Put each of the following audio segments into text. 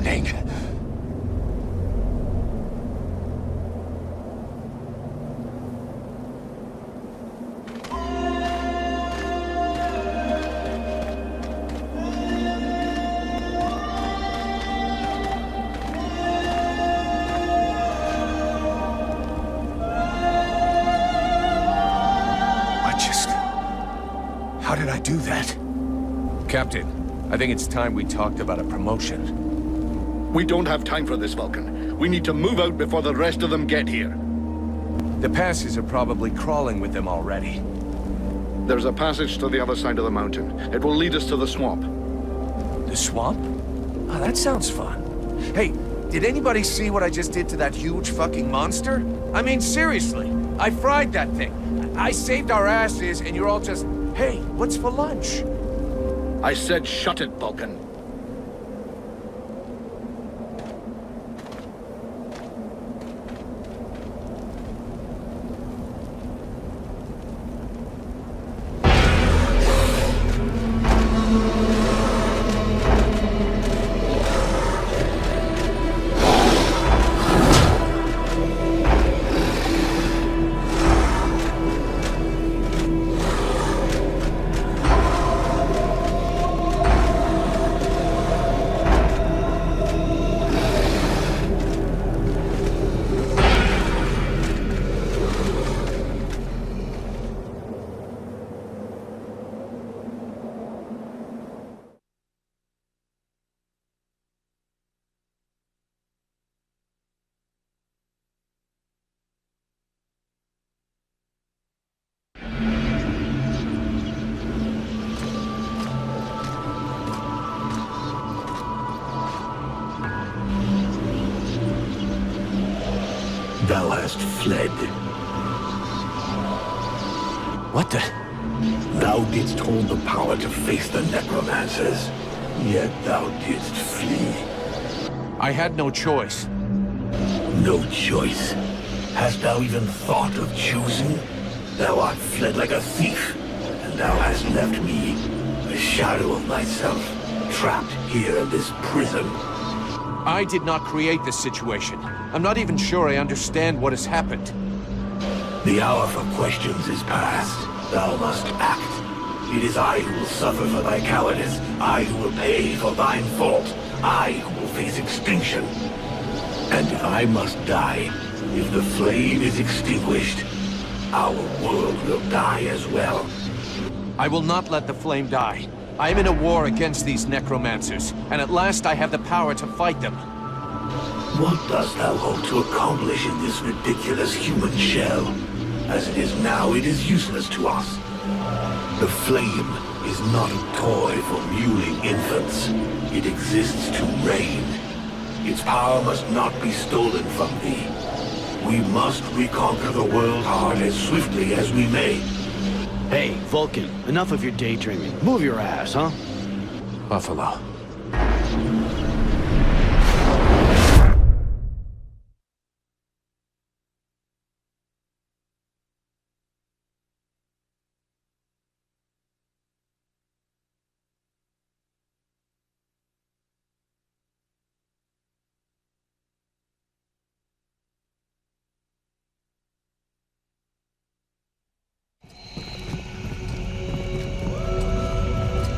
landing. How did I do that? Captain, I think it's time we talked about a promotion. We don't have time for this, Vulcan. We need to move out before the rest of them get here. The passes are probably crawling with them already. There's a passage to the other side of the mountain. It will lead us to the swamp. The swamp? Oh, that sounds fun. Hey, did anybody see what I just did to that huge fucking monster? I mean, seriously, I fried that thing. I saved our asses, and you're all just... Hey, what's for lunch? I said shut it, Vulcan. Thou hast fled. What the... Thou didst hold the power to face the necromancers, yet thou didst flee. I had no choice. No choice? Hast thou even thought of choosing? Thou art fled like a thief, and thou hast left me, a shadow of myself, trapped here in this prison. I did not create this situation. I'm not even sure I understand what has happened. The hour for questions is past. Thou must act. It is I who will suffer for thy cowardice. I who will pay for thine fault. I who will face extinction. And if I must die, if the flame is extinguished, our world will die as well. I will not let the flame die. I am in a war against these necromancers, and at last I have the power to fight them. What dost thou hope to accomplish in this ridiculous human shell? As it is now, it is useless to us. The flame is not a toy for mewling infants. It exists to reign. Its power must not be stolen from thee. We must reconquer the world heart as swiftly as we may. Hey, Vulcan, enough of your daydreaming. Move your ass, huh? Buffalo.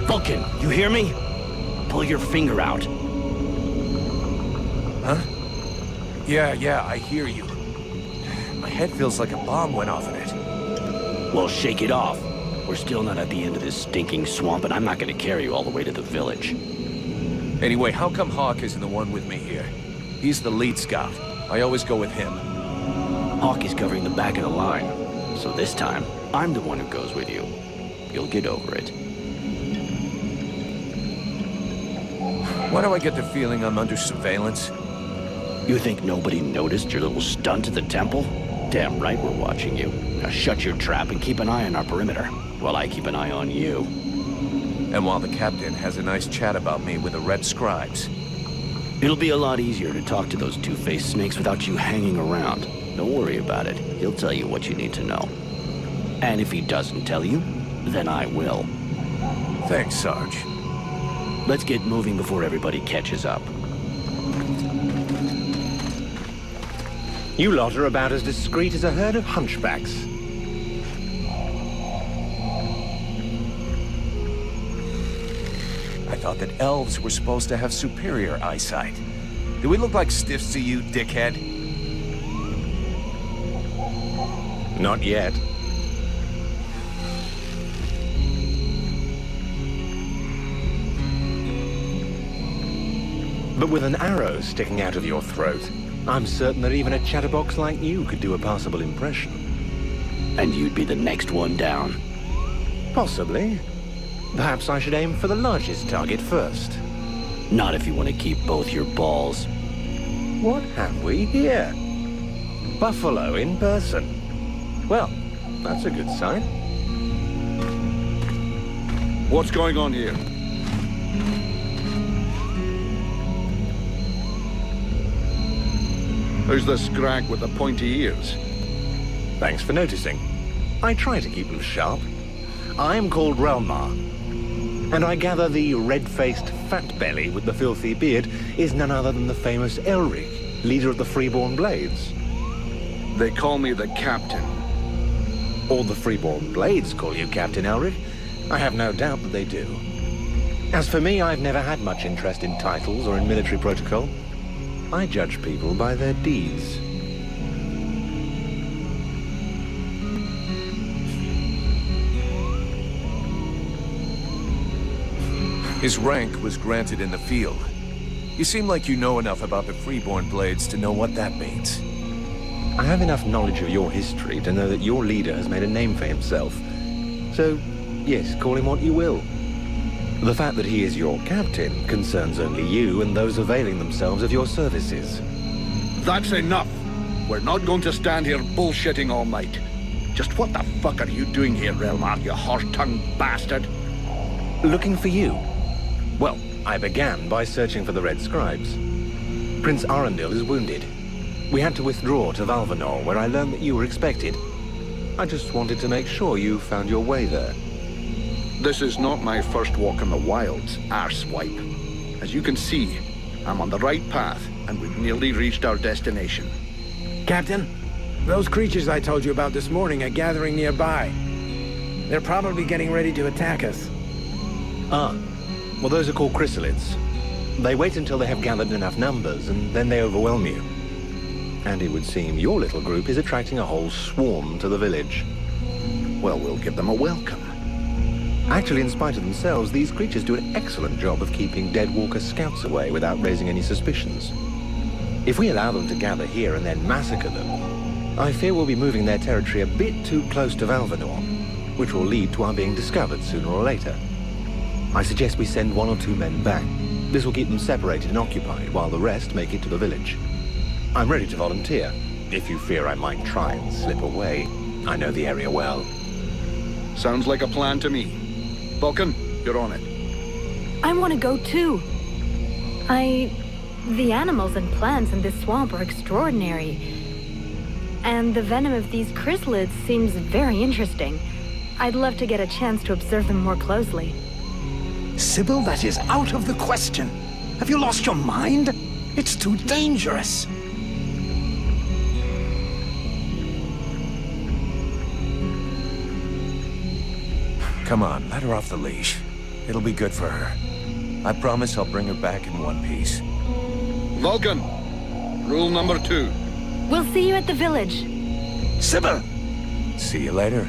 Vulcan, you hear me? Pull your finger out. Huh? Yeah, I hear you. My head feels like a bomb went off in it. Well, shake it off. We're still not at the end of this stinking swamp, and I'm not gonna carry you all the way to the village. Anyway, how come Hawk isn't the one with me here? He's the lead scout. I always go with him. Hawk is covering the back of the line, so this time, I'm the one who goes with you. You'll get over it. Why do I get the feeling I'm under surveillance? You think nobody noticed your little stunt at the temple? Damn right we're watching you. Now shut your trap and keep an eye on our perimeter, while I keep an eye on you. And while the captain has a nice chat about me with the Red Scribes. It'll be a lot easier to talk to those two-faced snakes without you hanging around. Don't worry about it. He'll tell you what you need to know. And if he doesn't tell you, then I will. Thanks, Sarge. Let's get moving before everybody catches up. You lot are about as discreet as a herd of hunchbacks. I thought that elves were supposed to have superior eyesight. Do we look like stiffs to you, dickhead? Not yet. But with an arrow sticking out of your throat, I'm certain that even a chatterbox like you could do a passable impression. And you'd be the next one down. Possibly. Perhaps I should aim for the largest target first. Not if you want to keep both your balls. What have we here? Buffalo in person. Well, that's a good sign. What's going on here? Who's the scrag with the pointy ears? Thanks for noticing. I try to keep them sharp. I'm called Relmar, and I gather the red-faced fat belly with the filthy beard is none other than the famous Elric, leader of the Freeborn Blades. They call me the Captain. Or the Freeborn Blades call you Captain Elric. I have no doubt that they do. As for me, I've never had much interest in titles or in military protocol. I judge people by their deeds. His rank was granted in the field. You seem like you know enough about the Freeborn Blades to know what that means. I have enough knowledge of your history to know that your leader has made a name for himself. So, yes, call him what you will. The fact that he is your captain concerns only you and those availing themselves of your services. That's enough! We're not going to stand here bullshitting all night. Just what the fuck are you doing here, Relmar, you horse-tongued bastard? Looking for you. Well, I began by searching for the Red Scribes. Prince Arundel is wounded. We had to withdraw to Valvanor, where I learned that you were expected. I just wanted to make sure you found your way there. This is not my first walk in the wilds, arsewipe. As you can see, I'm on the right path, and we've nearly reached our destination. Captain, those creatures I told you about this morning are gathering nearby. They're probably getting ready to attack us. Ah, well, those are called chrysalids. They wait until they have gathered enough numbers, and then they overwhelm you. And it would seem your little group is attracting a whole swarm to the village. Well, we'll give them a welcome. Actually, in spite of themselves, these creatures do an excellent job of keeping Deadwalker scouts away without raising any suspicions. If we allow them to gather here and then massacre them, I fear we'll be moving their territory a bit too close to Valvanor, which will lead to our being discovered sooner or later. I suggest we send 1 or 2 men back. This will keep them separated and occupied while the rest make it to the village. I'm ready to volunteer, if you fear I might try and slip away. I know the area well. Sounds like a plan to me. Vulcan, you're on it. I want to go too. The animals and plants in this swamp are extraordinary. And the venom of these chrysalids seems very interesting. I'd love to get a chance to observe them more closely. Sybil, that is out of the question. Have you lost your mind? It's too dangerous. Come on, let her off the leash. It'll be good for her. I promise I'll bring her back in one piece. Vulcan, rule number 2. We'll see you at the village. Sybil! See you later.